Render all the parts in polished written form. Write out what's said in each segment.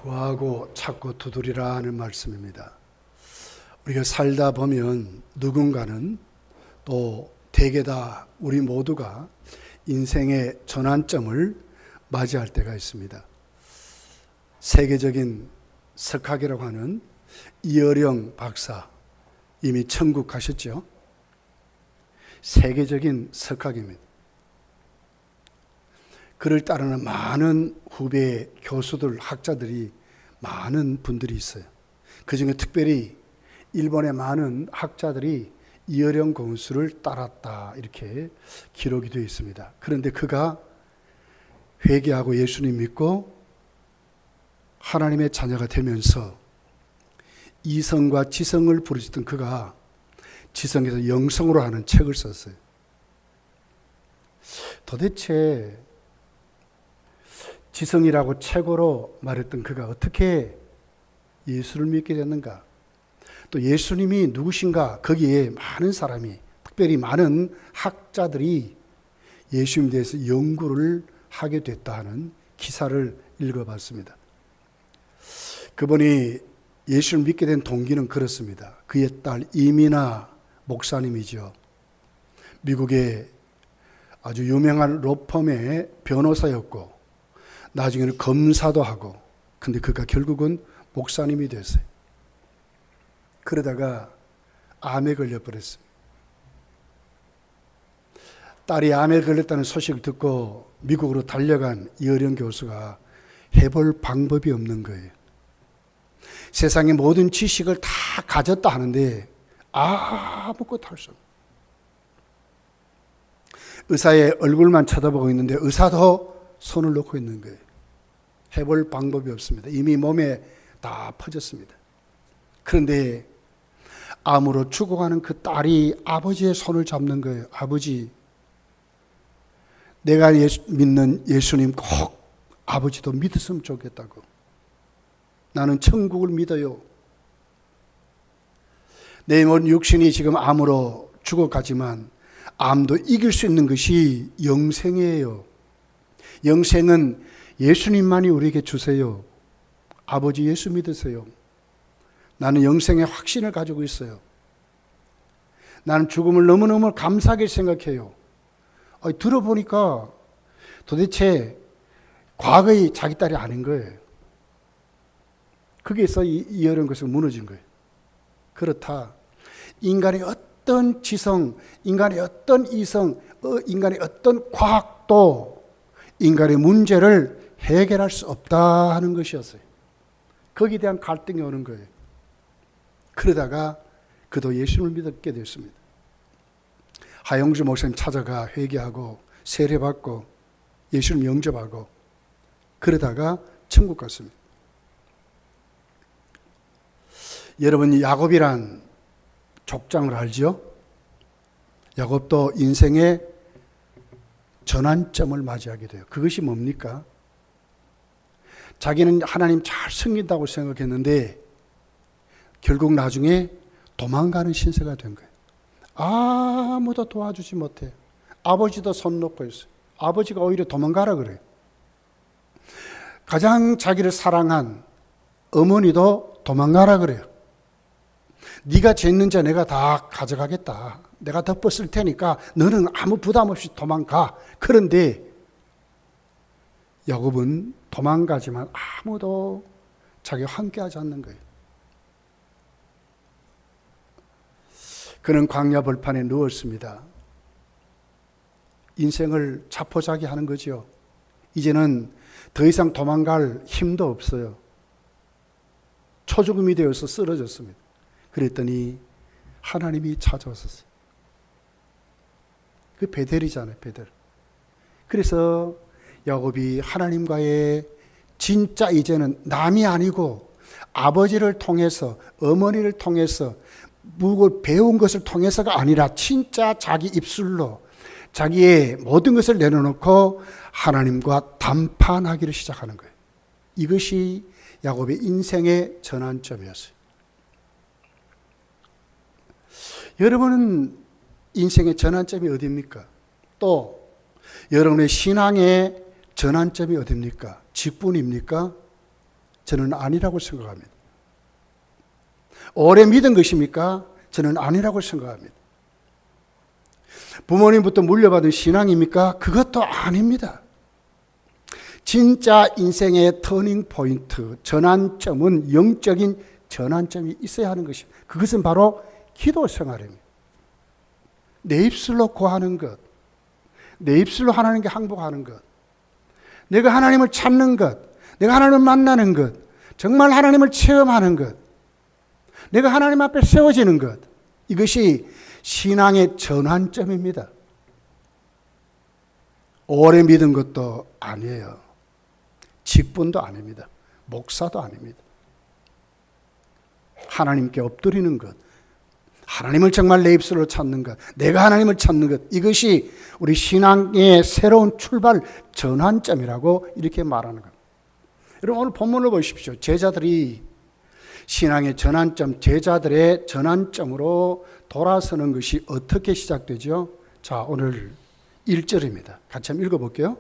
구하고 찾고 두드리라 하는 말씀입니다. 우리가 살다 보면 누군가는 또 대개 다 우리 모두가 인생의 전환점을 맞이할 때가 있습니다. 세계적인 석학이라고 하는 이어령 박사, 이미 천국 가셨죠? 세계적인 석학입니다. 그를 따르는 많은 후배 교수들, 학자들이 많은 분들이 있어요. 그 중에 특별히 일본의 많은 학자들이 이어령 공수를 따랐다 이렇게 기록이 되어 있습니다. 그런데 그가 회개하고 예수님 믿고 하나님의 자녀가 되면서 이성과 지성을 부르짖던 그가 지성에서 영성으로 하는 책을 썼어요. 도대체 지성이라고 최고로 말했던 그가 어떻게 예수를 믿게 됐는가? 또 예수님이 누구신가? 거기에 많은 사람이, 특별히 많은 학자들이 예수님에 대해서 연구를 하게 됐다 하는 기사를 읽어봤습니다. 그분이 예수를 믿게 된 동기는 그렇습니다. 그의 딸 이미나 목사님이죠. 미국의 아주 유명한 로펌의 변호사였고 나중에는 검사도 하고, 근데 그가 결국은 목사님이 됐어요. 그러다가 암에 걸려버렸어요. 딸이 암에 걸렸다는 소식을 듣고 미국으로 달려간 이어령 교수가 해볼 방법이 없는 거예요. 세상의 모든 지식을 다 가졌다 하는데 아무것도 할 수 없어요. 의사의 얼굴만 쳐다보고 있는데 의사도 손을 놓고 있는 거예요. 해볼 방법이 없습니다. 이미 몸에 다 퍼졌습니다. 그런데 암으로 죽어가는 그 딸이 아버지의 손을 잡는 거예요. 아버지, 내가 믿는 예수님 꼭 아버지도 믿었으면 좋겠다고. 나는 천국을 믿어요. 내 육신이 지금 암으로 죽어가지만 암도 이길 수 있는 것이 영생이에요. 영생은 예수님만이 우리에게 주세요. 아버지 예수 믿으세요. 나는 영생의 확신을 가지고 있어요. 나는 죽음을 너무너무 감사하게 생각해요. 들어보니까 도대체 과거의 자기 딸이 아닌 거예요. 거기에서 이런 것이 무너진 거예요. 그렇다. 인간의 어떤 지성, 인간의 어떤 이성, 인간의 어떤 과학도 인간의 문제를 해결할 수 없다 하는 것이었어요. 거기에 대한 갈등이 오는 거예요. 그러다가 그도 예수님을 믿게 됐습니다. 하영주 목사님 찾아가 회개하고 세례받고 예수님 영접하고 그러다가 천국 갔습니다. 여러분, 야곱이란 족장을 알죠? 야곱도 인생의 전환점을 맞이하게 돼요. 그것이 뭡니까? 자기는 하나님 잘 섬긴다고 생각했는데 결국 나중에 도망가는 신세가 된 거예요. 아무도 도와주지 못해. 아버지도 손 놓고 있어요. 아버지가 오히려 도망가라 그래요. 가장 자기를 사랑한 어머니도 도망가라 그래요. 네가 죄있는 자 내가 다 가져가겠다. 내가 덮었을 테니까 너는 아무 부담 없이 도망가. 그런데 야곱은 도망가지만 아무도 자기와 함께하지 않는 거예요. 그는 광야 벌판에 누웠습니다. 인생을 자포자기하는 거죠. 이제는 더 이상 도망갈 힘도 없어요. 초죽음이 되어서 쓰러졌습니다. 그랬더니 하나님이 찾아왔었어요. 그 베델이잖아요, 베델. 그래서 야곱이 하나님과의 진짜 이제는 남이 아니고 아버지를 통해서, 어머니를 통해서 묵을 배운 것을 통해서가 아니라 진짜 자기 입술로 자기의 모든 것을 내려놓고 하나님과 담판하기를 시작하는 거예요. 이것이 야곱의 인생의 전환점이었어요. 여러분은 인생의 전환점이 어디입니까? 또 여러분의 신앙의 전환점이 어디입니까? 직분입니까? 저는 아니라고 생각합니다. 오래 믿은 것입니까? 저는 아니라고 생각합니다. 부모님부터 물려받은 신앙입니까? 그것도 아닙니다. 진짜 인생의 터닝 포인트, 전환점은 영적인 전환점이 있어야 하는 것입니다. 그것은 바로 기도 생활입니다. 내 입술로 구하는 것, 내 입술로 하나님께 항복하는 것, 내가 하나님을 찾는 것, 내가 하나님을 만나는 것, 정말 하나님을 체험하는 것, 내가 하나님 앞에 세워지는 것, 이것이 신앙의 전환점입니다. 오래 믿은 것도 아니에요. 직분도 아닙니다. 목사도 아닙니다. 하나님께 엎드리는 것, 하나님을 정말 내 입술로 찾는 것, 내가 하나님을 찾는 것, 이것이 우리 신앙의 새로운 출발 전환점이라고 이렇게 말하는 것. 여러분 오늘 본문을 보십시오. 제자들이 신앙의 전환점, 제자들의 전환점으로 돌아서는 것이 어떻게 시작되죠? 자, 오늘 1절입니다. 같이 한번 읽어볼게요.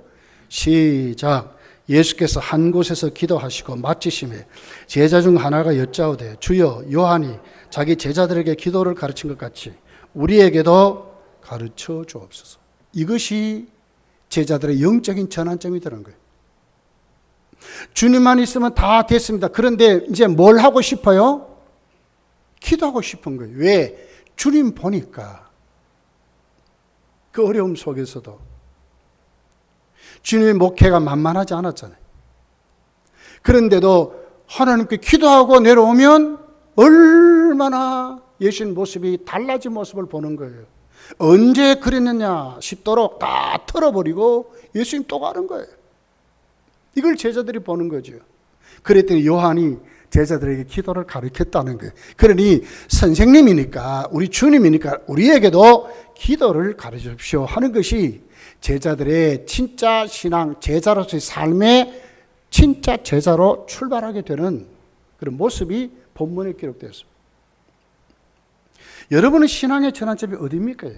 시작. 예수께서 한 곳에서 기도하시고 마치심에 제자 중 하나가 여짜오되 주여 요한이 자기 제자들에게 기도를 가르친 것 같이 우리에게도 가르쳐 주옵소서. 이것이 제자들의 영적인 전환점이 되는 거예요. 주님만 있으면 다 됐습니다. 그런데 이제 뭘 하고 싶어요? 기도하고 싶은 거예요. 왜? 주님 보니까 그 어려움 속에서도 주님의 목회가 만만하지 않았잖아요. 그런데도 하나님께 기도하고 내려오면 얼마나 예수님 모습이 달라진 모습을 보는 거예요. 언제 그랬느냐 싶도록 다 털어버리고 예수님 또 가는 거예요. 이걸 제자들이 보는 거죠. 그랬더니 요한이 제자들에게 기도를 가르쳤다는 거예요. 그러니 선생님이니까 우리 주님이니까 우리에게도 기도를 가르쳐 주십시오 하는 것이 제자들의 진짜 신앙, 제자로서의 삶의 진짜 제자로 출발하게 되는 그런 모습이 본문에 기록되었습니다. 여러분의 신앙의 전환점이 어디입니까?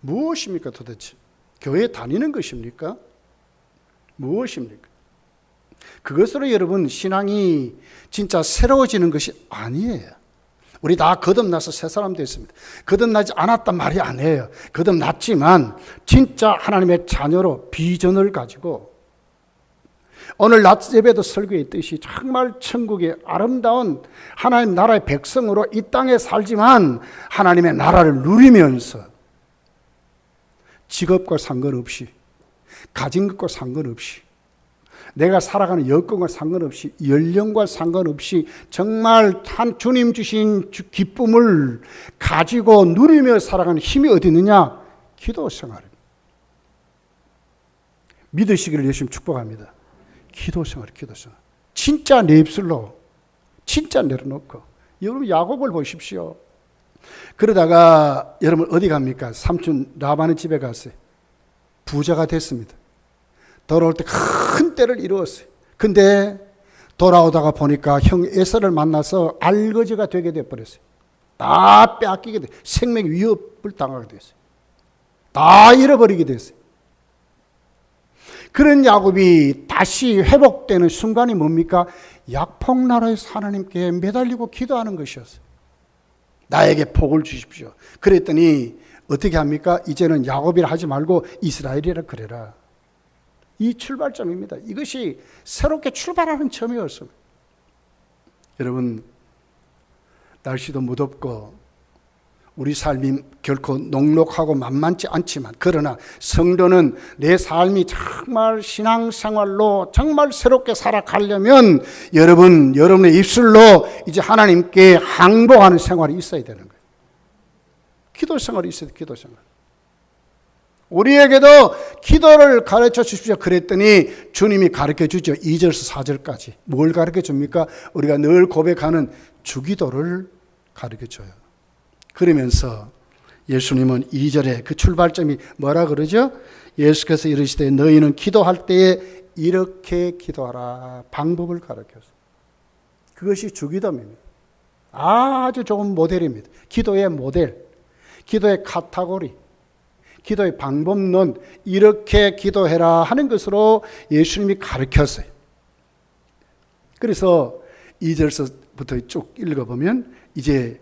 무엇입니까 도대체? 교회 다니는 것입니까? 무엇입니까? 그것으로 여러분 신앙이 진짜 새로워지는 것이 아니에요. 우리 다 거듭나서 새 사람 됐습니다. 거듭나지 않았단 말이 아니에요. 거듭났지만 진짜 하나님의 자녀로 비전을 가지고 오늘 낮 예배도 설교했듯이 정말 천국의 아름다운 하나님 나라의 백성으로 이 땅에 살지만 하나님의 나라를 누리면서 직업과 상관없이 가진 것과 상관없이 내가 살아가는 여건과 상관없이 연령과 상관없이 정말 한 주님 주신 기쁨을 가지고 누리며 살아가는 힘이 어디 있느냐? 기도 생활입니다. 믿으시기를 예수님 축복합니다. 기도 생활, 기도 생활. 진짜 내 입술로 진짜 내려놓고 여러분 야곱을 보십시오. 그러다가 여러분 어디 갑니까? 삼촌 라반의 집에 갔어요. 부자가 됐습니다. 돌아올 때 큰 때를 이루었어요. 근데 돌아오다가 보니까 형 에서를 만나서 알거지가 되게 되어버렸어요. 다 빼앗기게 됐어요. 생명 위협을 당하게 됐어요. 다 잃어버리게 됐어요. 그런 야곱이 다시 회복되는 순간이 뭡니까? 약폭나라에서 하나님께 매달리고 기도하는 것이었어요. 나에게 복을 주십시오. 그랬더니 어떻게 합니까? 이제는 야곱이라 하지 말고 이스라엘이라 그래라. 이 출발점입니다. 이것이 새롭게 출발하는 점이었습니다. 여러분, 날씨도 무덥고 우리 삶이 결코 녹록하고 만만치 않지만 그러나 성도는 내 삶이 정말 신앙생활로 정말 새롭게 살아가려면 여러분의 입술로 이제 하나님께 항복하는 생활이 있어야 되는 거예요. 기도 생활이 있어야 돼요. 기도 생활. 우리에게도 기도를 가르쳐 주십시오. 그랬더니 주님이 가르쳐 주죠. 2절에서 4절까지. 뭘 가르쳐 줍니까? 우리가 늘 고백하는 주기도를 가르쳐 줘요. 그러면서 예수님은 2절에 그 출발점이 뭐라 그러죠? 예수께서 이르시되 너희는 기도할 때에 이렇게 기도하라. 방법을 가르쳤어요. 그것이 주기도입니다. 아주 좋은 모델입니다. 기도의 모델, 기도의 카테고리, 기도의 방법론, 이렇게 기도해라 하는 것으로 예수님이 가르쳤어요. 그래서 2절서부터 쭉 읽어보면 이제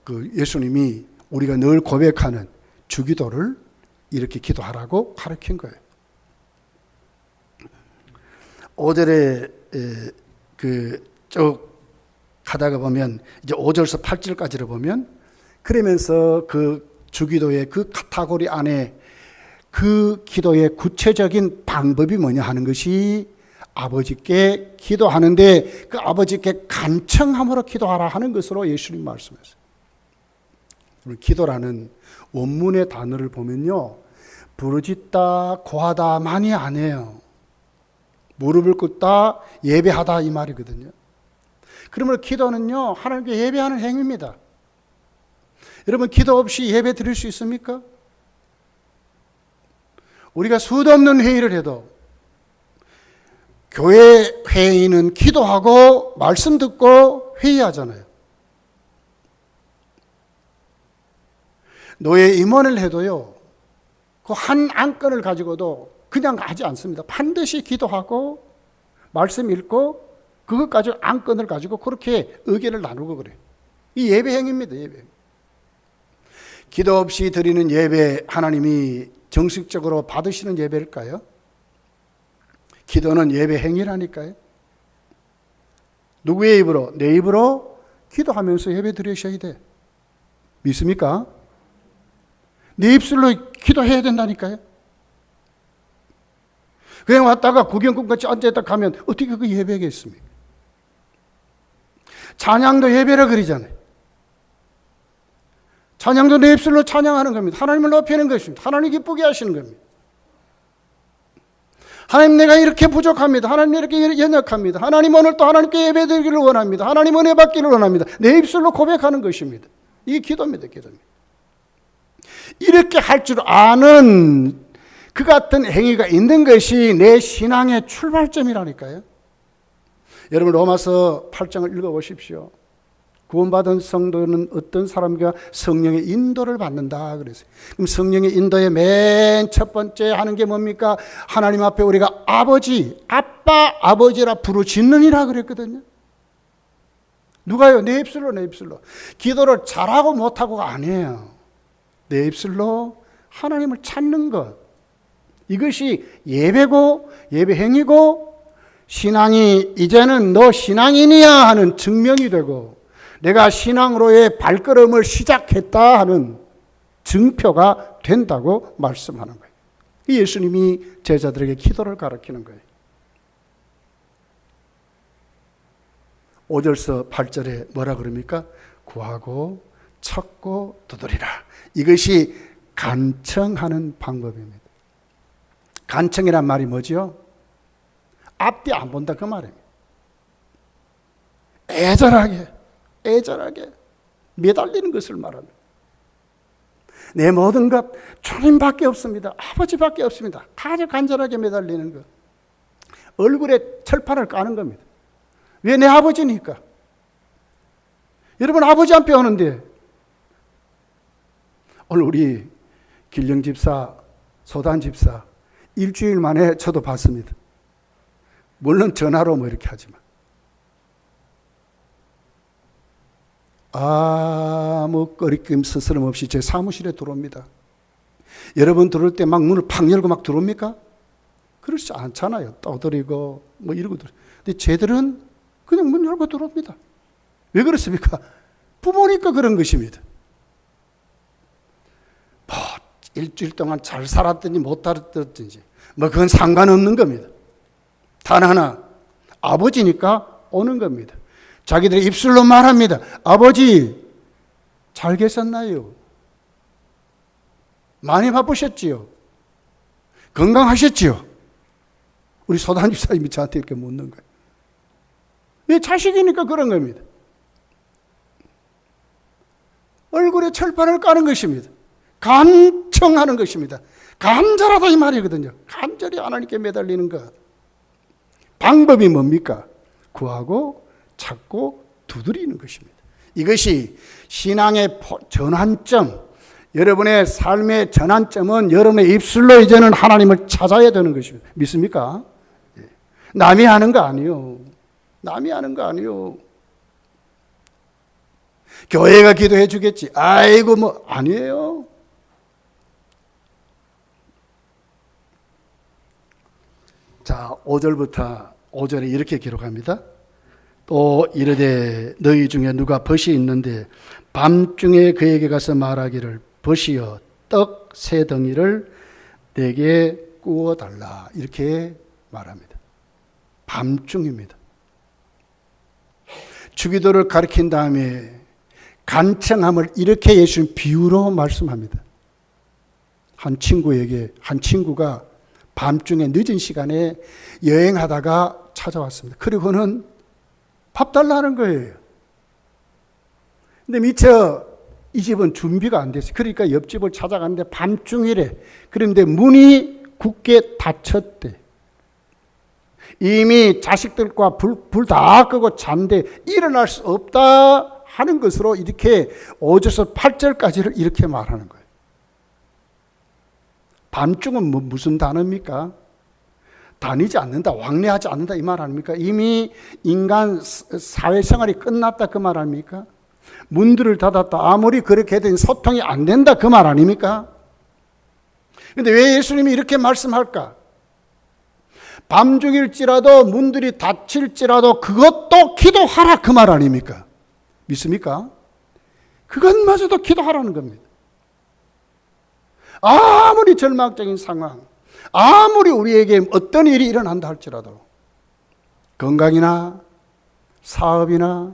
그 예수님이 우리가 늘 고백하는 주기도를 이렇게 기도하라고 가르친 거예요. 5절에 쭉 가다가 보면 이제 5절에서 8절까지를 보면 그러면서 그 주기도의 그 카테고리 안에 그 기도의 구체적인 방법이 뭐냐 하는 것이 아버지께 기도하는데 그 아버지께 간청함으로 기도하라 하는 것으로 예수님 말씀하셨어요. 기도라는 원문의 단어를 보면요, 부르짖다, 고하다만이 아니에요. 무릎을 꿇다, 예배하다 이 말이거든요. 그러므로 기도는요, 하나님께 예배하는 행위입니다. 여러분, 기도 없이 예배 드릴 수 있습니까? 우리가 수도 없는 회의를 해도 교회 회의는 기도하고 말씀 듣고 회의하잖아요. 노예 임원을 해도요, 그 한 안건을 가지고도 그냥 하지 않습니다. 반드시 기도하고 말씀 읽고 그것 가지고 안건을 가지고 그렇게 의견을 나누고 그래요. 이 예배 행위입니다. 예배. 기도 없이 드리는 예배, 하나님이 정식적으로 받으시는 예배일까요? 기도는 예배 행위라니까요. 누구의 입으로? 내 입으로 기도하면서 예배 드리셔야 돼. 믿습니까? 내 입술로 기도해야 된다니까요. 그냥 왔다가 구경꾼같이 앉아있다 가면 어떻게 그 예배겠습니까? 찬양도 예배라 그러잖아요. 찬양도 내 입술로 찬양하는 겁니다. 하나님을 높이는 것입니다. 하나님 기쁘게 하시는 겁니다. 하나님, 내가 이렇게 부족합니다. 하나님, 이렇게 연약합니다. 하나님, 오늘 또 하나님께 예배드리기를 원합니다. 하나님, 은혜 받기를 원합니다. 내 입술로 고백하는 것입니다. 이게 기도입니다. 기도입니다. 이렇게 할 줄 아는 그 같은 행위가 있는 것이 내 신앙의 출발점이라니까요. 여러분, 로마서 8장을 읽어보십시오. 구원받은 성도는 어떤 사람과 성령의 인도를 받는다 그랬어요. 그럼 성령의 인도의 맨 첫 번째 하는 게 뭡니까? 하나님 앞에 우리가 아버지, 아빠, 아버지라 부르짖느니라 그랬거든요. 누가요? 내 입술로, 내 입술로. 기도를 잘하고 못하고가 아니에요. 내 입술로 하나님을 찾는 것. 이것이 예배고 예배 행위고 신앙이 이제는 너 신앙인이야 하는 증명이 되고 내가 신앙으로의 발걸음을 시작했다 하는 증표가 된다고 말씀하는 거예요. 예수님이 제자들에게 기도를 가르치는 거예요. 5절서 8절에 뭐라 그럽니까? 구하고 찾고 두드리라. 이것이 간청하는 방법입니다. 간청이란 말이 뭐죠? 앞뒤 안 본다 그 말입니다. 애절하게 매달리는 것을 말합니다. 내 모든 것 주님밖에 없습니다. 아버지밖에 없습니다. 아주 간절하게 매달리는 것. 얼굴에 철판을 까는 겁니다. 왜? 내 아버지니까. 여러분, 아버지 앞에 오는데 오늘 우리 길령 집사, 소단 집사 일주일 만에 저도 봤습니다. 물론 전화로 뭐 이렇게 하지만 아무 꺼리낌 스스럼 없이 제 사무실에 들어옵니다. 여러분 들어올 때 막 문을 팍 열고 막 들어옵니까? 그렇지 않잖아요. 떠들이고 뭐 이러고 들어. 근데 쟤들은 그냥 문 열고 들어옵니다. 왜 그렇습니까? 부모니까 그런 것입니다. 뭐 일주일 동안 잘 살았든지 못 살았든지 뭐 그건 상관없는 겁니다. 단 하나, 아버지니까 오는 겁니다. 자기들의 입술로 말합니다. 아버지, 잘 계셨나요? 많이 바쁘셨지요? 건강하셨지요? 우리 소단 집사님이 저한테 이렇게 묻는 거예요. 왜? 자식이니까 그런 겁니다. 얼굴에 철판을 까는 것입니다. 간청하는 것입니다. 간절하다 이 말이거든요. 간절히 하나님께 매달리는 것. 방법이 뭡니까? 구하고 찾고 두드리는 것입니다. 이것이 신앙의 전환점, 여러분의 삶의 전환점은 여러분의 입술로 이제는 하나님을 찾아야 되는 것입니다. 믿습니까? 남이 하는 거 아니에요. 남이 하는 거 아니요. 교회가 기도해 주겠지. 아이고 뭐 아니에요. 자, 5절부터 5절에 이렇게 기록합니다. 또 이르되 너희 중에 누가 벗이 있는데 밤중에 그에게 가서 말하기를 벗이여 떡 세 덩이를 내게 구워달라. 이렇게 말합니다. 밤중입니다. 주기도를 가리킨 다음에 간청함을 이렇게 예수님 비유로 말씀합니다. 한 친구가 밤중에 늦은 시간에 여행하다가 찾아왔습니다. 그리고는 밥 달라는 거예요. 근데 미처 이 집은 준비가 안 됐어요. 그러니까 옆집을 찾아갔는데 밤중이래. 그런데 문이 굳게 닫혔대. 이미 자식들과 불 다 끄고 잔데 일어날 수 없다 하는 것으로 이렇게 5절에서 8절까지를 이렇게 말하는 거예요. 밤중은 무슨 단어입니까? 다니지 않는다, 왕래하지 않는다 이 말 아닙니까? 이미 인간 사회생활이 끝났다 그 말 아닙니까? 문들을 닫았다, 아무리 그렇게 해도 소통이 안 된다 그 말 아닙니까? 그런데 왜 예수님이 이렇게 말씀할까? 밤중일지라도 문들이 닫힐지라도 그것도 기도하라 그 말 아닙니까? 믿습니까? 그것마저도 기도하라는 겁니다. 아무리 절망적인 상황, 아무리 우리에게 어떤 일이 일어난다 할지라도 건강이나 사업이나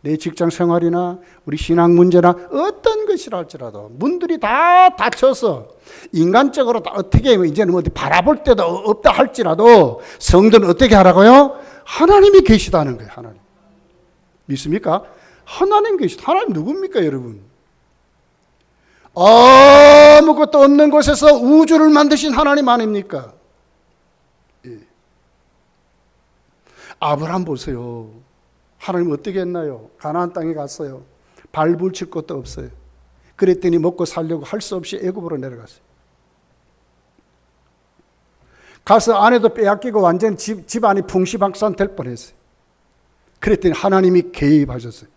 내 직장 생활이나 우리 신앙 문제나 어떤 것이라 할지라도 문들이 다 닫혀서 인간적으로 다 어떻게 이제는 어디 바라볼 데도 없다 할지라도 성도는 어떻게 하라고요? 하나님이 계시다는 거예요. 하나님. 믿습니까? 하나님 계시다. 하나님 누굽니까 여러분? 아무것도 없는 곳에서 우주를 만드신 하나님 아닙니까? 예. 아브라함 보세요. 하나님 어떻게 했나요? 가나안 땅에 갔어요. 발붙일 것도 없어요. 그랬더니 먹고 살려고 할 수 없이 애굽으로 내려갔어요. 가서 아내도 빼앗기고 완전히 집안이 풍시박산 될 뻔했어요. 그랬더니 하나님이 개입하셨어요.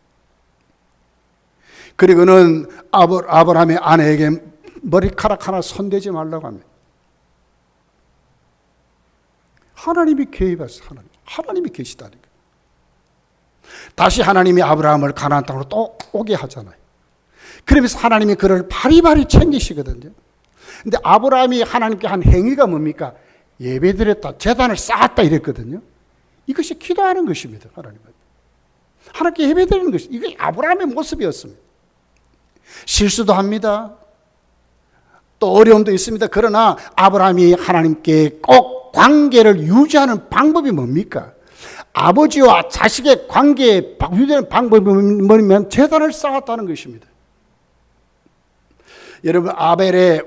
그리고는 아브라함의 아내에게 머리카락 하나 손대지 말라고 합니다. 하나님이 개입했어요. 하나님이 계시다니까. 다시 하나님이 아브라함을 가나안 땅으로 또 오게 하잖아요. 그러면서 하나님이 그를 바리바리 챙기시거든요. 근데 아브라함이 하나님께 한 행위가 뭡니까? 예배드렸다, 제단을 쌓았다 이랬거든요. 이것이 기도하는 것입니다. 하나님께 예배드리는 것이 이게 아브라함의 모습이었습니다. 실수도 합니다. 또 어려움도 있습니다. 그러나 아브라함이 하나님께 꼭 관계를 유지하는 방법이 뭡니까? 아버지와 자식의 관계에 유지하는 방법이 뭐냐면 제단을 쌓았다는 것입니다. 여러분 아벨의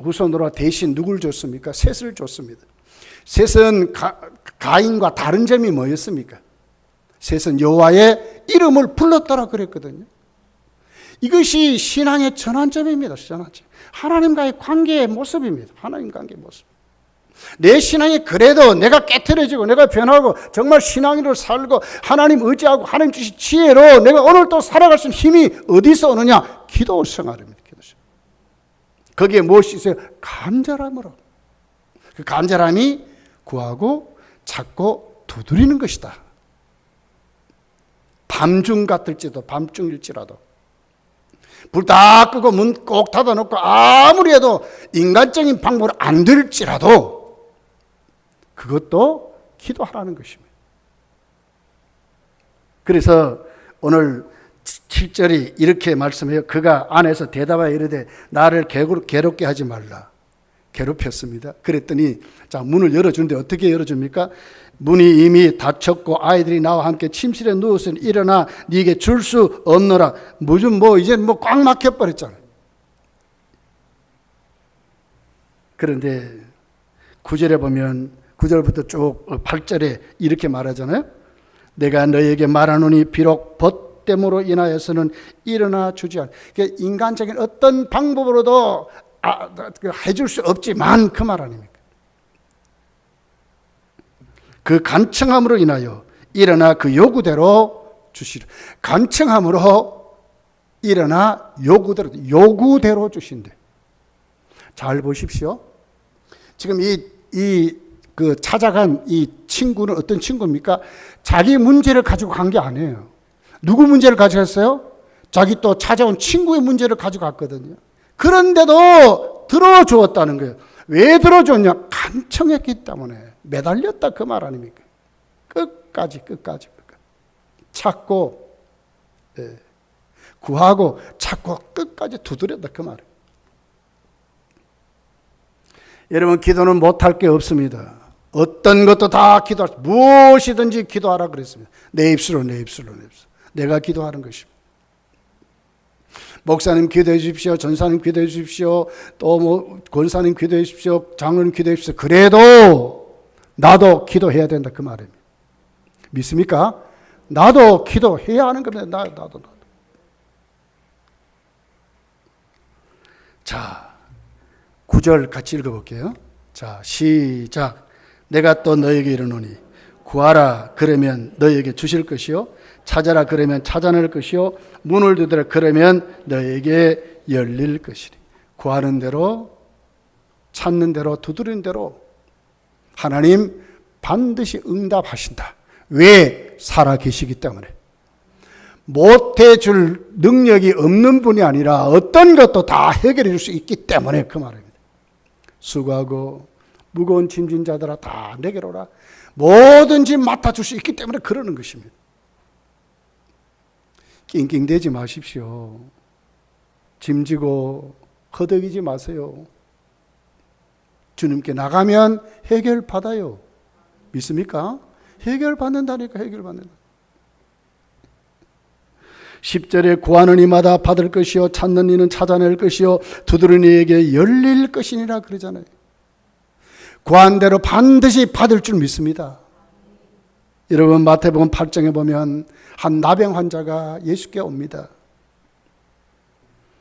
후손으로 대신 누굴 줬습니까? 셋을 줬습니다. 셋은 가인과 다른 점이 뭐였습니까? 셋은 여호와의 이름을 불렀다라 그랬거든요. 이것이 신앙의 전환점입니다. 전환점. 하나님과의 관계의 모습입니다. 하나님 관계의 모습. 내 신앙이 그래도 내가 깨트려지고 내가 변하고 정말 신앙으로 살고 하나님 의지하고 하나님 주신 지혜로 내가 오늘도 살아갈 수 있는 힘이 어디서 오느냐? 기도 생활입니다. 기도 생활. 거기에 무엇이 있어요? 간절함으로. 그 간절함이 구하고 찾고 두드리는 것이다. 밤중 같을지도 밤중일지라도 불 다 끄고 문 꼭 닫아놓고 아무리 해도 인간적인 방법으로 안 될지라도 그것도 기도하라는 것입니다. 그래서 오늘 7절이 이렇게 말씀해요. 그가 안에서 대답하여 이르되 나를 괴롭게 하지 말라. 괴롭혔습니다. 그랬더니 자 문을 열어주는데 어떻게 열어줍니까? 문이 이미 닫혔고 아이들이 나와 함께 침실에 누웠으니 일어나 네게 줄 수 없노라. 이제 꽉 막혀버렸잖아요. 그런데 9절에 보면 9절부터 쭉 8절에 이렇게 말하잖아요. 내가 너에게 말하노니 비록 벗됨으로 인하여서는 일어나 주지 않아. 그러니까 인간적인 어떤 방법으로도 해줄 수 없지만 그 말 아닙니까? 그 간청함으로 인하여 일어나 그 요구대로 주시라. 간청함으로 일어나 요구대로 주신대. 잘 보십시오. 지금 그 찾아간 이 친구는 어떤 친구입니까? 자기 문제를 가지고 간 게 아니에요. 누구 문제를 가져갔어요? 자기 또 찾아온 친구의 문제를 가져갔거든요. 그런데도 들어주었다는 거예요. 왜 들어줬냐? 간청했기 때문에. 매달렸다 그 말 아닙니까? 끝까지. 찾고, 구하고, 찾고, 끝까지 두드렸다 그 말이에요. 여러분, 기도는 못할 게 없습니다. 어떤 것도 다 기도하라. 무엇이든지 기도하라 그랬습니다. 내 입술로. 내가 기도하는 것입니다. 목사님 기도해 주십시오. 전사님 기도해 주십시오. 또 권사님 기도해 주십시오. 장로님 기도해 주십시오. 그래도 나도 기도해야 된다 그 말입니다. 믿습니까? 나도 기도해야 하는 겁니다. 나도. 자, 9절 같이 읽어볼게요. 자, 시작. 내가 또 너에게 이르노니 구하라 그러면 너에게 주실 것이요 찾아라 그러면 찾아낼 것이요 문을 두드려 그러면 너에게 열릴 것이니. 구하는 대로, 찾는 대로, 두드리는 대로 하나님 반드시 응답하신다. 왜? 살아계시기 때문에. 못해줄 능력이 없는 분이 아니라 어떤 것도 다 해결해 줄 수 있기 때문에 그 말입니다. 수고하고 무거운 짐진 자들아 다 내게로 오라. 뭐든지 맡아줄 수 있기 때문에 그러는 것입니다. 낑낑대지 마십시오. 짐지고 허덕이지 마세요. 주님께 나가면 해결받아요. 믿습니까? 해결받는다니까. 10절에 구하는 이마다 받을 것이요 찾는 이는 찾아낼 것이요 두드리는 이에게 열릴 것이니라 그러잖아요. 구한 대로 반드시 받을 줄 믿습니다. 여러분 마태복음 8장에 보면 한 나병 환자가 예수께 옵니다.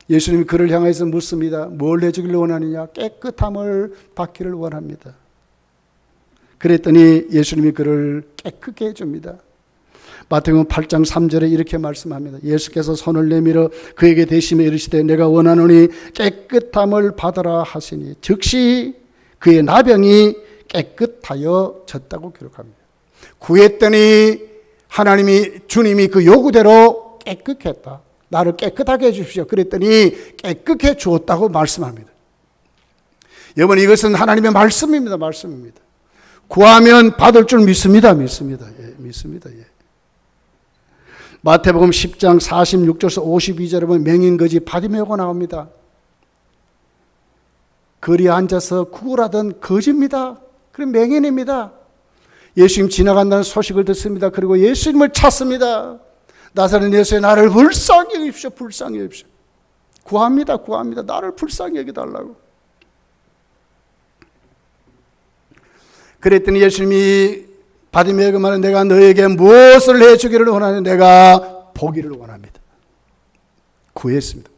예수님이 그를 향해서 묻습니다. 뭘 해주기를 원하느냐? 깨끗함을 받기를 원합니다. 그랬더니 예수님이 그를 깨끗게 해줍니다. 마태복음 8장 3절에 이렇게 말씀합니다. 예수께서 손을 내밀어 그에게 대시며 이르시되 내가 원하노니 깨끗함을 받으라 하시니 즉시 그의 나병이 깨끗하여 졌다고 기록합니다. 구했더니 주님이 그 요구대로 깨끗했다. 나를 깨끗하게 해주십시오. 그랬더니 깨끗해 주었다고 말씀합니다. 여러분 이것은 하나님의 말씀입니다. 구하면 받을 줄 믿습니다. 믿습니다. 마태복음 10장 46절에서 52절에 보면 맹인거지 바디메오가 나옵니다. 거리에 앉아서 구걸하던 거지입니다. 그럼 맹인입니다. 예수님 지나간다는 소식을 듣습니다. 그리고 예수님을 찾습니다. 나사렛 예수의 나를 불쌍히 여기십시오. 구합니다. 나를 불쌍히 여기달라고. 그랬더니 예수님이 바디메오에게 말하는 내가 너에게 무엇을 해주기를 원하느냐? 내가 보기를 원합니다. 구했습니다.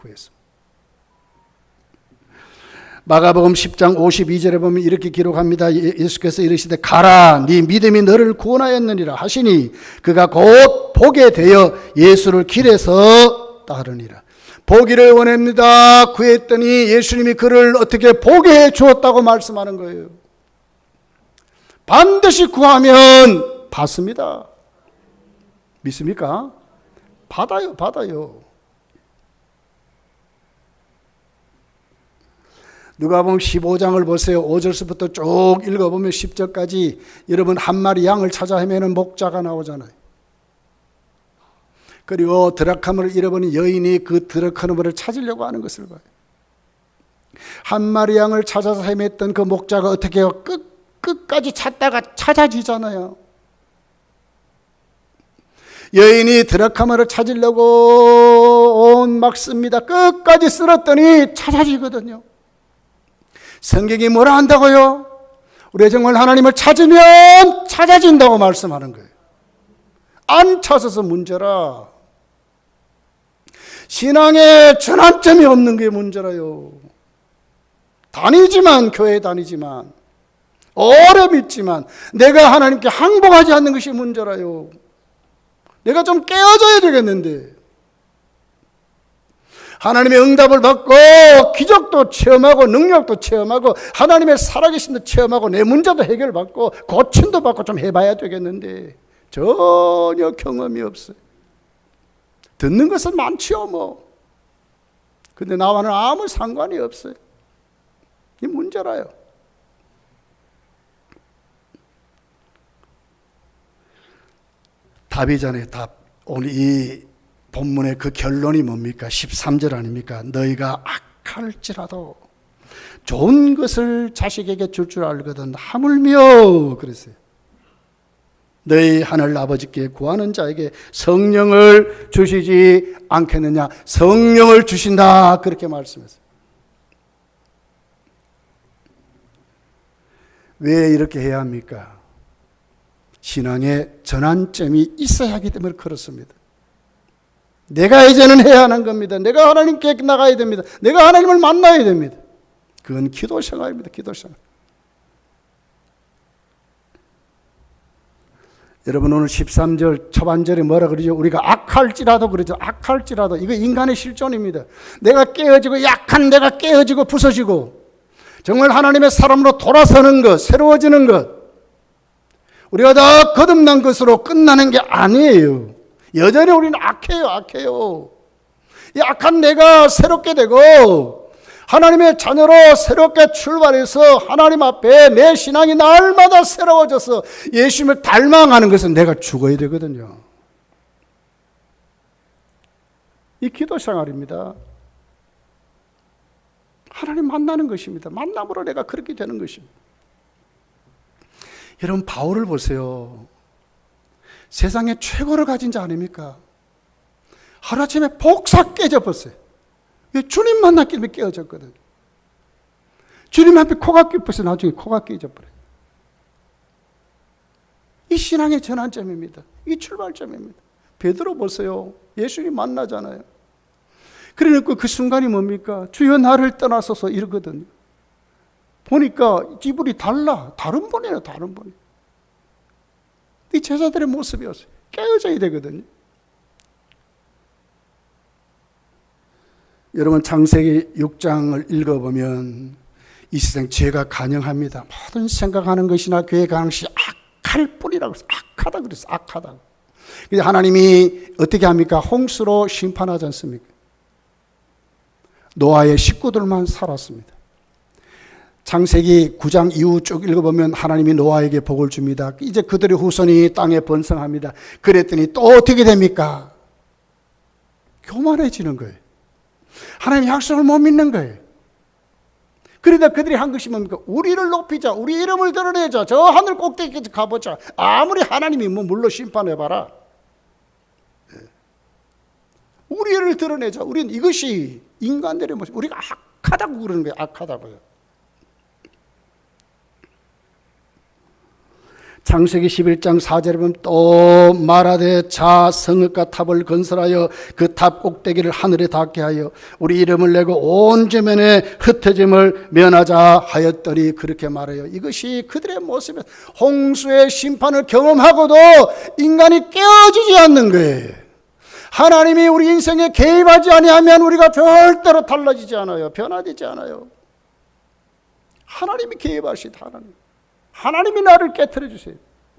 마가복음 10장 52절에 보면 이렇게 기록합니다. 예수께서 이르시되 가라 네 믿음이 너를 구원하였느니라 하시니 그가 곧 보게 되어 예수를 길에서 따르니라. 보기를 원합니다. 구했더니 예수님이 그를 어떻게 보게 해 주었다고 말씀하는 거예요. 반드시 구하면 받습니다. 믿습니까? 받아요. 누가복음 15장을 보세요. 5절서부터 쭉 읽어보면 10절까지 여러분 한 마리 양을 찾아 헤매는 목자가 나오잖아요. 그리고 드라카마를 잃어버린 여인이 그 드라카마를 찾으려고 하는 것을 봐요. 한 마리 양을 찾아서 헤맸던 그 목자가 어떻게 해요? 끝까지 찾다가 찾아지잖아요. 여인이 드라카마를 찾으려고 온 막 씁니다. 끝까지 쓸었더니 찾아지거든요. 성경이 뭐라 한다고요? 우리가 정말 하나님을 찾으면 찾아진다고 말씀하는 거예요. 안 찾아서 문제라. 신앙에 전환점이 없는 게 문제라요. 교회 다니지만 오래 믿지만 내가 하나님께 항복하지 않는 것이 문제라요. 내가 좀 깨어져야 되겠는데, 하나님의 응답을 받고 기적도 체험하고 능력도 체험하고 하나님의 살아계심도 체험하고 내 문제도 해결받고 고침도 받고 좀 해봐야 되겠는데 전혀 경험이 없어요. 듣는 것은 많지요 뭐. 근데 나와는 아무 상관이 없어요. 이 문제라요. 답이잖아요. 답. 오늘 이 본문의 그 결론이 뭡니까? 13절 아닙니까? 너희가 악할지라도 좋은 것을 자식에게 줄 줄 알거든 하물며 그랬어요. 너희 하늘 아버지께 구하는 자에게 성령을 주시지 않겠느냐? 성령을 주신다 그렇게 말씀했어요. 왜 이렇게 해야 합니까? 신앙의 전환점이 있어야 하기 때문에 그렇습니다. 내가 이제는 해야 하는 겁니다. 내가 하나님께 나가야 됩니다. 내가 하나님을 만나야 됩니다. 그건 기도 생활입니다. 기도 생활. 여러분 오늘 13절 초반절에 뭐라 그러죠? 우리가 악할지라도 그러죠. 악할지라도. 이거 인간의 실존입니다. 내가 깨어지고 약한 내가 깨어지고 부서지고 정말 하나님의 사람으로 돌아서는 것, 새로워지는 것. 우리가 다 거듭난 것으로 끝나는 게 아니에요. 여전히 우리는 악해요. 이 악한 내가 새롭게 되고 하나님의 자녀로 새롭게 출발해서 하나님 앞에 내 신앙이 날마다 새로워져서 예수님을 닮아가는 것은 내가 죽어야 되거든요. 이 기도 생활입니다. 하나님 만나는 것입니다. 만남으로 내가 그렇게 되는 것입니다. 여러분 바울을 보세요. 세상에 최고를 가진 자 아닙니까? 하루아침에 복사 깨져버렸어요. 왜? 주님 만났기 때문에 깨어졌거든요. 주님 앞에 코가 깊어서 나중에 코가 깨져버려요. 이 신앙의 전환점입니다. 이 출발점입니다. 베드로 보세요. 예수님 만나잖아요. 그러니까 그 순간이 뭡니까? 주여 나를 떠나소서 이러거든요. 보니까 이불이 달라. 다른 분이에요. 다른 분. 이 제자들의 모습이었어요. 깨어져야 되거든요. 여러분 창세기 6장을 읽어보면 이 세상 죄가 간영합니다. 모든 생각하는 것이나 계획하는 것이 악할 뿐이라고 그랬어요. 악하다 그랬어요. 악하다. 근데 하나님이 어떻게 합니까? 홍수로 심판하지 않습니까? 노아의 식구들만 살았습니다. 창세기 9장 이후 쭉 읽어보면 하나님이 노아에게 복을 줍니다. 이제 그들의 후손이 땅에 번성합니다. 그랬더니 또 어떻게 됩니까? 교만해지는 거예요. 하나님 약속을 못 믿는 거예요. 그러다 그들이 한 것이 뭡니까? 우리를 높이자. 우리 이름을 드러내자. 저 하늘 꼭대기까지 가보자. 아무리 하나님이 뭐 물로 심판해봐라. 우리를 드러내자. 우리는 이것이 인간들의 모습. 우리가 악하다고 그러는 거예요. 악하다고요. 창세기 11장 4절에 보면 또 말하되 자 성읍과 탑을 건설하여 그 탑 꼭대기를 하늘에 닿게 하여 우리 이름을 내고 온 지면에 흩어짐을 면하자 하였더니 그렇게 말해요. 이것이 그들의 모습이에요. 홍수의 심판을 경험하고도 인간이 깨어지지 않는 거예요. 하나님이 우리 인생에 개입하지 아니하면 우리가 절대로 달라지지 않아요. 변화되지 않아요. 하나님이 개입하시다. 하나님이 나를 깨트려 주세요.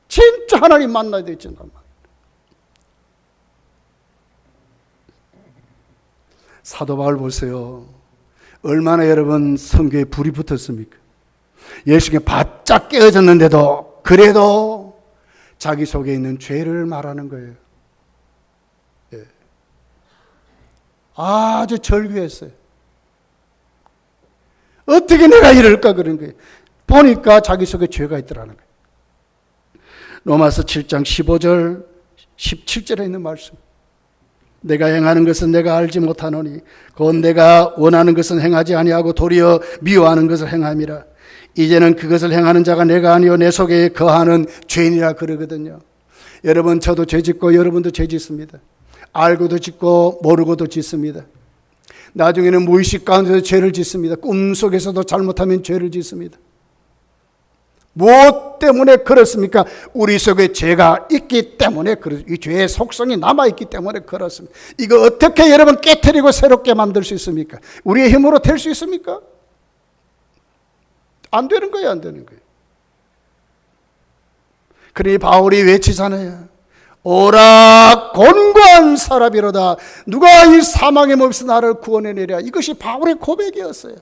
진짜 하나님 만나야 되지. 사도 바울 보세요. 얼마나 여러분 성교에 불이 붙었습니까? 예수께 바짝 깨어졌는데도 그래도 자기 속에 있는 죄를 말하는 거예요. 예. 아주 절규했어요. 어떻게 내가 이럴까 그런 거예요. 보니까 자기 속에 죄가 있더라는 거예요. 로마서 7장 15절 17절에 있는 말씀. 내가 행하는 것은 내가 알지 못하노니 곧 내가 원하는 것은 행하지 아니하고 도리어 미워하는 것을 행함이라. 이제는 그것을 행하는 자가 내가 아니요 내 속에 거하는 죄인이라 그러거든요. 여러분 저도 죄 짓고 여러분도 죄 짓습니다. 알고도 짓고 모르고도 짓습니다. 나중에는 무의식 가운데서 죄를 짓습니다. 꿈속에서도 잘못하면 죄를 짓습니다. 무엇 때문에 그렇습니까? 우리 속에 죄가 있기 때문에 이 죄의 속성이 남아있기 때문에 그렇습니다. 이거 어떻게 여러분 깨트리고 새롭게 만들 수 있습니까? 우리의 힘으로 될 수 있습니까? 안 되는 거예요, 안 되는 거예요. 그러니 바울이 외치잖아요. 오라 곤고한 사람이로다. 누가 이 사망의 몸에서 나를 구원해내랴. 이것이 바울의 고백이었어요.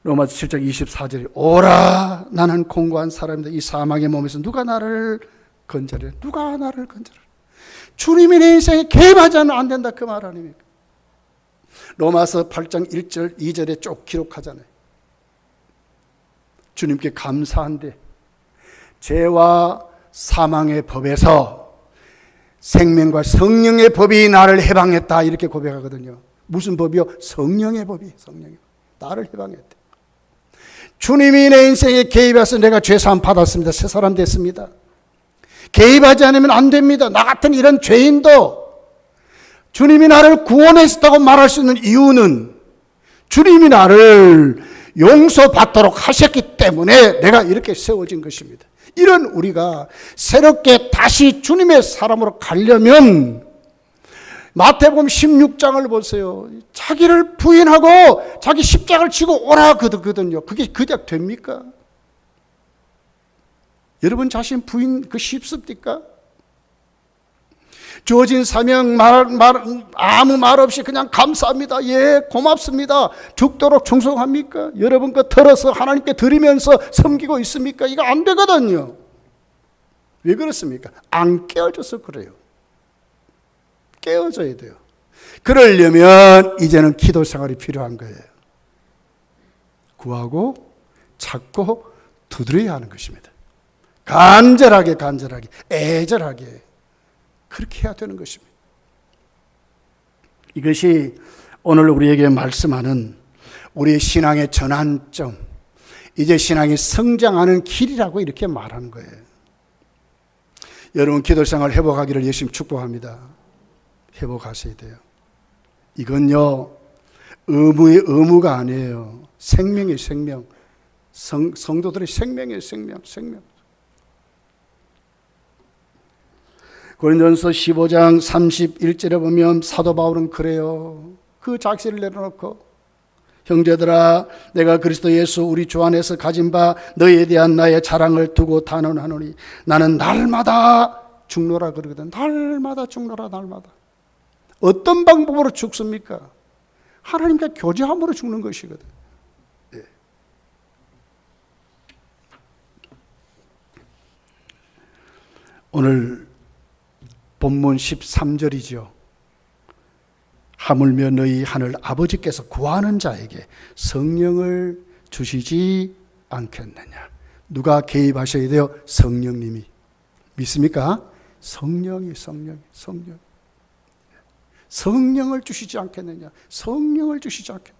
로마서 7장 24절에 오라 나는 곤고한 사람이다. 이 사망의 몸에서 누가 나를 건져라. 누가 나를 건져라. 주님이 내 인생에 개입하지 않으면 안 된다. 그 말 아닙니까? 로마서 8장 1절 2절에 쭉 기록하잖아요. 주님께 감사한데 죄와 사망의 법에서 생명과 성령의 법이 나를 해방했다. 이렇게 고백하거든요. 무슨 법이요? 성령의 법이. 성령의 법. 나를 해방했대. 주님이 내 인생에 개입해서 내가 죄사함 받았습니다. 새 사람 됐습니다. 개입하지 않으면 안 됩니다. 나 같은 이런 죄인도 주님이 나를 구원했다고 말할 수 있는 이유는 주님이 나를 용서받도록 하셨기 때문에 내가 이렇게 세워진 것입니다. 이런 우리가 새롭게 다시 주님의 사람으로 가려면 마태복음 16장을 보세요. 자기를 부인하고 자기 십자가를 지고 오라 그러거든요. 그게 그냥 됩니까? 여러분 자신 부인 쉽습니까? 주어진 사명 아무 말 없이 그냥 감사합니다. 예, 고맙습니다. 죽도록 충성합니까? 여러분 거 털어서 하나님께 드리면서 섬기고 있습니까? 이거 안 되거든요. 왜 그렇습니까? 안 깨어져서 그래요. 깨어져야 돼요. 그러려면 이제는 기도 생활이 필요한 거예요. 구하고 찾고 두드려야 하는 것입니다. 간절하게 애절하게 그렇게 해야 되는 것입니다. 이것이 오늘 우리에게 말씀하는 우리의 신앙의 전환점, 이제 신앙이 성장하는 길이라고 이렇게 말하는 거예요. 여러분 기도생활 회복하기를 열심히 축복합니다. 회복하셔야 돼요. 이건요 의무의 의무가 아니에요. 생명의 생명. 성도들의 생명의 생명. 고린도전서 15장 31절에 보면 사도 바울은 그래요. 그 자기를 내려놓고 형제들아 내가 그리스도 예수 우리 주 안에서 가진 바 너희에 대한 나의 자랑을 두고 단언하노니 나는 날마다 죽노라 그러거든. 날마다 죽노라. 날마다. 어떤 방법으로 죽습니까? 하나님과 교제함으로 죽는 것이거든. 네. 오늘 본문 13절이죠. 하물며 너희 하늘 아버지께서 구하는 자에게 성령을 주시지 않겠느냐. 누가 개입하셔야 돼요? 성령님이. 믿습니까? 성령을 주시지 않겠느냐. 성령을 주시지 않겠느냐.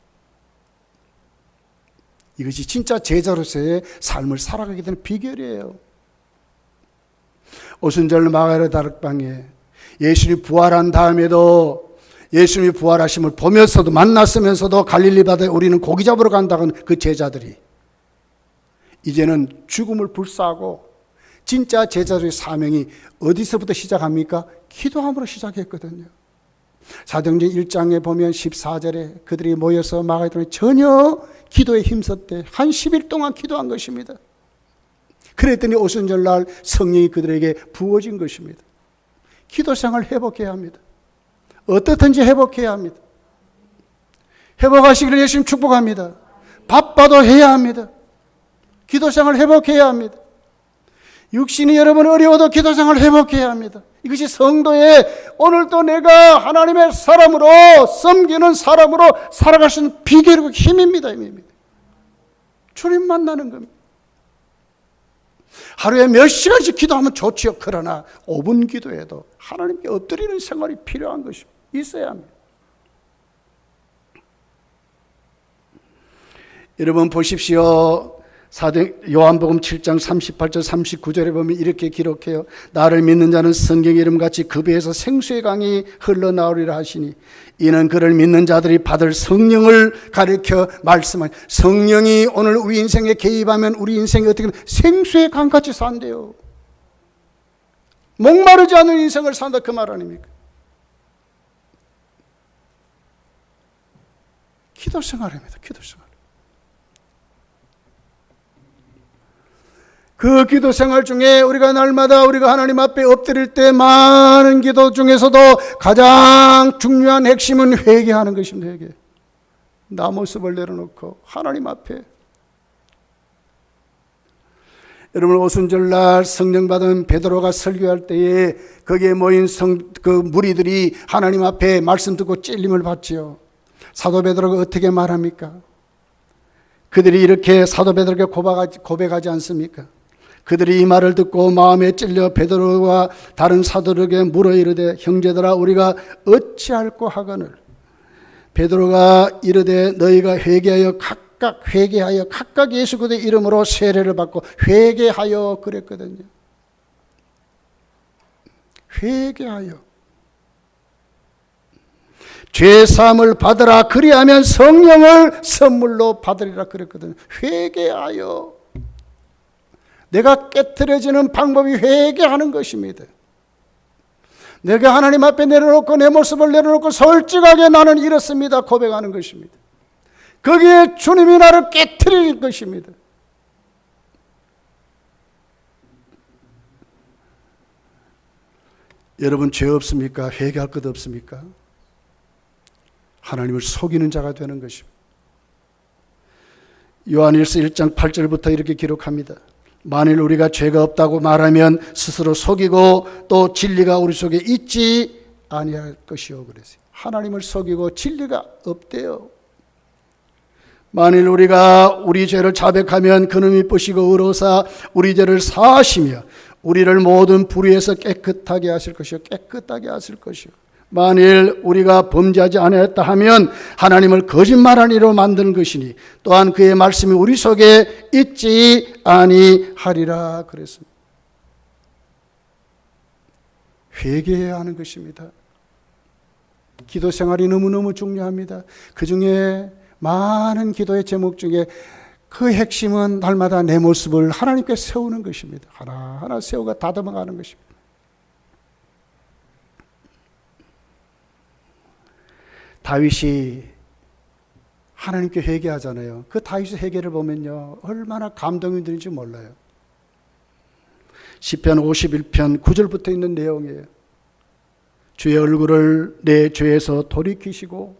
이것이 진짜 제자로서의 삶을 살아가게 되는 비결이에요. 오순절 마가라 다락방에 예수님이 부활한 다음에도 예수님이 부활하심을 보면서도 만났으면서도 갈릴리 바다에 우리는 고기 잡으러 간다는 그 제자들이 이제는 죽음을 불사하고 진짜 제자들의 사명이 어디서부터 시작합니까? 기도함으로 시작했거든요. 사도행전 1장에 보면 14절에 그들이 모여서 마가다락방에 전혀 기도에 힘썼대. 한 10일 동안 기도한 것입니다. 그랬더니 오순절날 성령이 그들에게 부어진 것입니다. 기도생활 회복해야 합니다. 어떻든지 회복해야 합니다. 회복하시기를 예수님 축복합니다. 바빠도 해야 합니다. 기도생활 회복해야 합니다. 육신이 여러분 어려워도 기도생활 회복해야 합니다. 이것이 성도의 오늘도 내가 하나님의 사람으로 섬기는 사람으로 살아갈 수 있는 비결이고 힘입니다. 주님 만나는 겁니다. 하루에 몇 시간씩 기도하면 좋지요. 그러나 5분 기도해도 하나님께 엎드리는 생활이 필요한 것이 있어야 합니다. 여러분 보십시오. 요한복음 7장 38절 39절에 보면 이렇게 기록해요. 나를 믿는 자는 성경 이름같이 그 배에서 생수의 강이 흘러나오리라 하시니 이는 그를 믿는 자들이 받을 성령을 가리켜 말씀하니, 성령이 오늘 우리 인생에 개입하면 우리 인생이 어떻게 생수의 강같이 산대요. 목마르지 않은 인생을 산다, 그 말 아닙니까? 기도 생활입니다. 기도 생활. 그 기도 생활 중에 우리가 날마다 우리가 하나님 앞에 엎드릴 때 많은 기도 중에서도 가장 중요한 핵심은 회개하는 것입니다. 회개. 나 모습을 내려놓고 하나님 앞에. 여러분, 오순절날 성령 받은 베드로가 설교할 때에 거기에 모인 그 무리들이 하나님 앞에 말씀 듣고 찔림을 받지요. 사도 베드로가 어떻게 말합니까? 그들이 이렇게 사도 베드로에게 고백하지 않습니까? 그들이 이 말을 듣고 마음에 찔려 베드로와 다른 사도들에게 물어 이르되, 형제들아 우리가 어찌할꼬 하거늘. 베드로가 이르되 너희가 회개하여 각각 예수 그리스도의 이름으로 세례를 받고 회개하여 그랬거든요. 회개하여 죄 사함을 받으라, 그리하면 성령을 선물로 받으리라 그랬거든요. 회개하여. 내가 깨트려지는 방법이 회개하는 것입니다. 내가 하나님 앞에 내려놓고 내 모습을 내려놓고 솔직하게 나는 이렇습니다 고백하는 것입니다. 거기에 주님이 나를 깨트리는 것입니다. 여러분, 죄 없습니까? 회개할 것 없습니까? 하나님을 속이는 자가 되는 것입니다. 요한일서 1장 8절부터 이렇게 기록합니다. 만일 우리가 죄가 없다고 말하면 스스로 속이고 또 진리가 우리 속에 있지 아니할 것이요 그랬어요. 하나님을 속이고 진리가 없대요. 만일 우리가 우리 죄를 자백하면 그는 미쁘시고 의로우사 우리 죄를 사하시며 우리를 모든 불의에서 깨끗하게 하실 것이요 깨끗하게 하실 것이요. 만일 우리가 범죄하지 않았다 하면 하나님을 거짓말한 이로 만드는 것이니 또한 그의 말씀이 우리 속에 있지 아니하리라 그랬습니다. 회개해야 하는 것입니다. 기도 생활이 너무너무 중요합니다. 그 중에 많은 기도의 제목 중에 그 핵심은 날마다 내 모습을 하나님께 세우는 것입니다. 하나하나 세우가 다듬어가는 것입니다. 다윗이 하나님께 회개하잖아요. 그 다윗의 회개를 보면요, 얼마나 감동이 드는지 몰라요. 시편 51편 9절부터 있는 내용이에요. 주의 얼굴을 내 죄에서 돌이키시고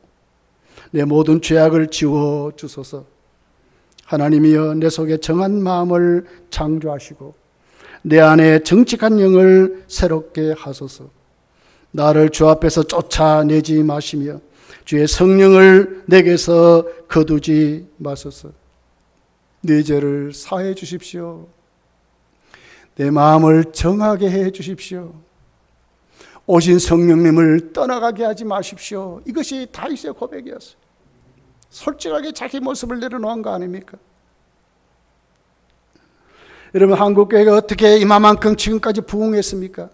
내 모든 죄악을 지워 주소서. 하나님이여 내 속에 정한 마음을 창조하시고 내 안에 정직한 영을 새롭게 하소서. 나를 주 앞에서 쫓아내지 마시며 주의 성령을 내게서 거두지 마소서. 내 죄를 사해 주십시오. 내 마음을 정하게 해 주십시오. 오신 성령님을 떠나가게 하지 마십시오. 이것이 다윗의 고백이었어요. 솔직하게 자기 모습을 내려놓은 거 아닙니까? 여러분, 한국교회가 어떻게 이만큼 지금까지 부흥했습니까?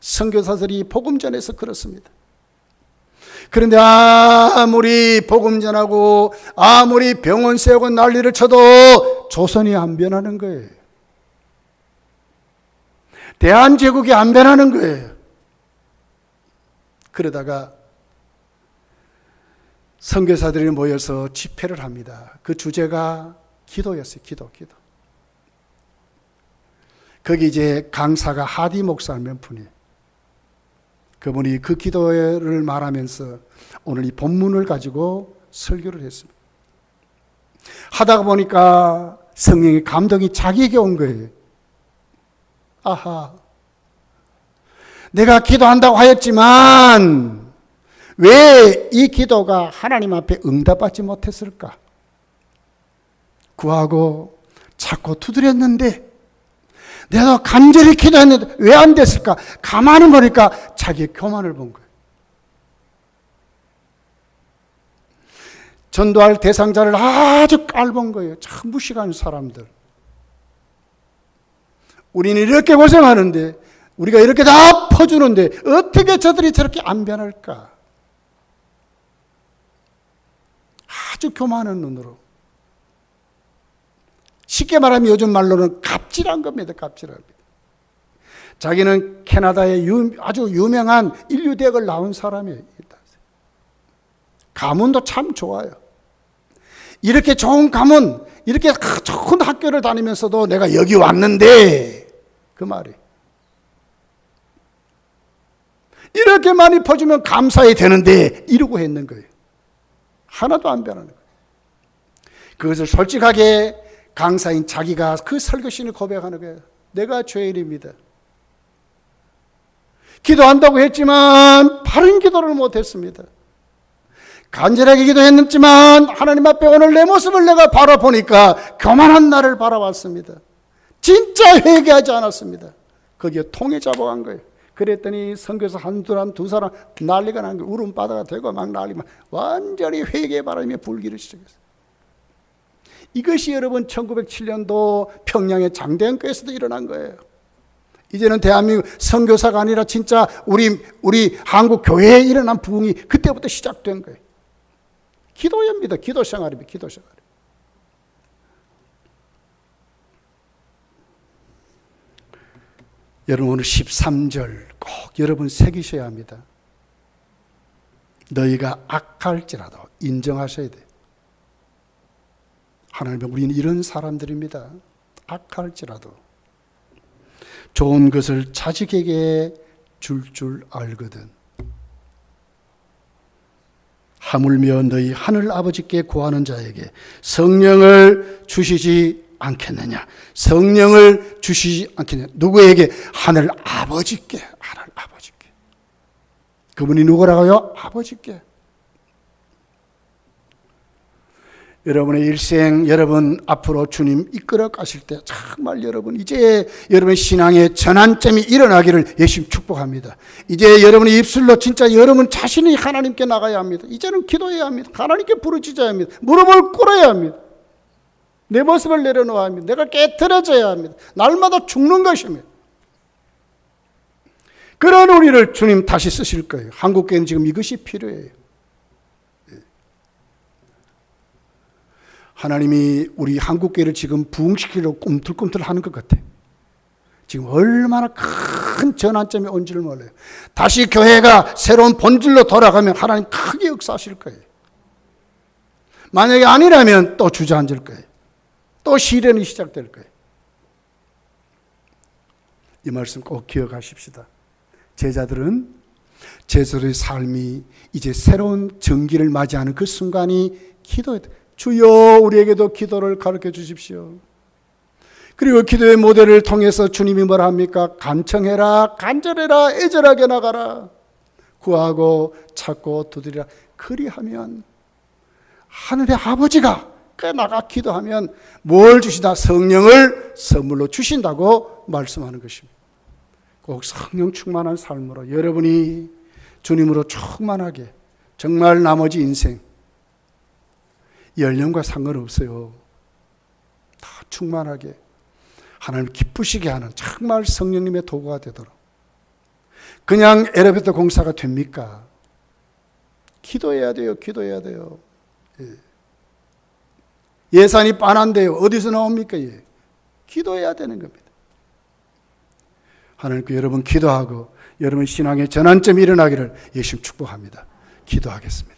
선교사들이 복음 전해서 그렇습니다. 그런데 아무리 복음 전하고 아무리 병원 세우고 난리를 쳐도 조선이 안 변하는 거예요. 대한제국이 안 변하는 거예요. 그러다가 선교사들이 모여서 집회를 합니다. 그 주제가 기도였어요. 기도. 거기 이제 강사가 하디 목사 몇 분이에요. 그분이 그 기도를 말하면서 오늘 이 본문을 가지고 설교를 했습니다. 하다가 보니까 성령의 감동이 자기에게 온 거예요. 아하, 내가 기도한다고 하였지만 왜 이 기도가 하나님 앞에 응답받지 못했을까? 구하고 자꾸 두드렸는데 내가 간절히 기도했는데 왜 안 됐을까? 가만히 보니까 자기의 교만을 본 거예요. 전도할 대상자를 아주 깔본 거예요. 참 무식한 사람들. 우리는 이렇게 고생하는데, 우리가 이렇게 다 퍼주는데 어떻게 저들이 저렇게 안 변할까? 아주 교만한 눈으로. 쉽게 말하면 요즘 말로는 갑질한 겁니다. 갑질한 겁니다. 자기는 캐나다의 아주 유명한 인류대학을 나온 사람이에요. 가문도 참 좋아요. 이렇게 좋은 가문, 이렇게 좋은 학교를 다니면서도 내가 여기 왔는데, 그 말이. 이렇게 많이 퍼주면 감사해야 되는데, 이러고 했는 거예요. 하나도 안 변하는 거예요. 그것을 솔직하게 강사인 자기가 그 설교신을 고백하는 거예요. 내가 죄인입니다. 기도한다고 했지만 바른 기도를 못했습니다. 간절하게 기도했지만 하나님 앞에 오늘 내 모습을 내가 바라보니까 교만한 나를 바라봤습니다. 진짜 회개하지 않았습니다. 거기에 통에 잡아간 거예요. 그랬더니 선교사 두 사람 난리가 난 거예요. 울음바다가 되고 막 난리가 완전히 회개의 바람이 불기를 시작했어요. 이것이 여러분 1907년도 평양의 장대현교에서도 일어난 거예요. 이제는 대한민국 선교사가 아니라 진짜 우리 한국 교회에 일어난 부흥이 그때부터 시작된 거예요. 기도입니다. 기도 생활입니다. 기도 생활. 여러분 오늘 13절 꼭 여러분 새기셔야 합니다. 너희가 악할지라도 인정하셔야 돼요. 하나님, 우리는 이런 사람들입니다. 악할지라도 좋은 것을 자식에게 줄 알거든. 하물며 너희 하늘 아버지께 구하는 자에게 성령을 주시지 않겠느냐. 성령을 주시지 않겠느냐. 누구에게? 하늘 아버지께. 하늘 아버지께. 그분이 누구라고요? 아버지께. 여러분의 일생, 여러분 앞으로 주님 이끌어 가실 때 정말 여러분 이제 여러분의 신앙의 전환점이 일어나기를 예수님 축복합니다. 이제 여러분의 입술로 진짜 여러분 자신이 하나님께 나가야 합니다. 이제는 기도해야 합니다. 하나님께 부르짖어야 합니다. 무릎을 꿇어야 합니다. 내 모습을 내려놓아야 합니다. 내가 깨트려져야 합니다. 날마다 죽는 것입니다. 그런 우리를 주님 다시 쓰실 거예요. 한국교회는 지금 이것이 필요해요. 하나님이 우리 한국교회를 지금 부흥시키려고 꿈틀꿈틀 하는 것 같아요. 지금 얼마나 큰 전환점이 온지를 몰라요. 다시 교회가 새로운 본질로 돌아가면 하나님 크게 역사하실 거예요. 만약에 아니라면 또 주저앉을 거예요. 또 시련이 시작될 거예요. 이 말씀 꼭 기억하십시다. 제자들은 제자들의 삶이 이제 새로운 전기를 맞이하는 그 순간이 기도해야 돼요. 주여 우리에게도 기도를 가르쳐 주십시오. 그리고 기도의 모델을 통해서 주님이 뭐라 합니까? 간청해라, 간절해라, 애절하게 나가라. 구하고 찾고 두드리라. 그리하면 하늘의 아버지가 나가 기도하면 뭘 주시다? 성령을 선물로 주신다고 말씀하는 것입니다. 꼭 성령 충만한 삶으로 여러분이 주님으로 충만하게 정말 나머지 인생 연령과 상관없어요. 다 충만하게 하나님 기쁘시게 하는 정말 성령님의 도구가 되도록. 그냥 엘리베이터 공사가 됩니까? 기도해야 돼요. 기도해야 돼요. 예산이 빤한데요. 어디서 나옵니까? 기도해야 되는 겁니다. 하나님께 여러분 기도하고 여러분 신앙의 전환점이 일어나기를 예수님 축복합니다. 기도하겠습니다.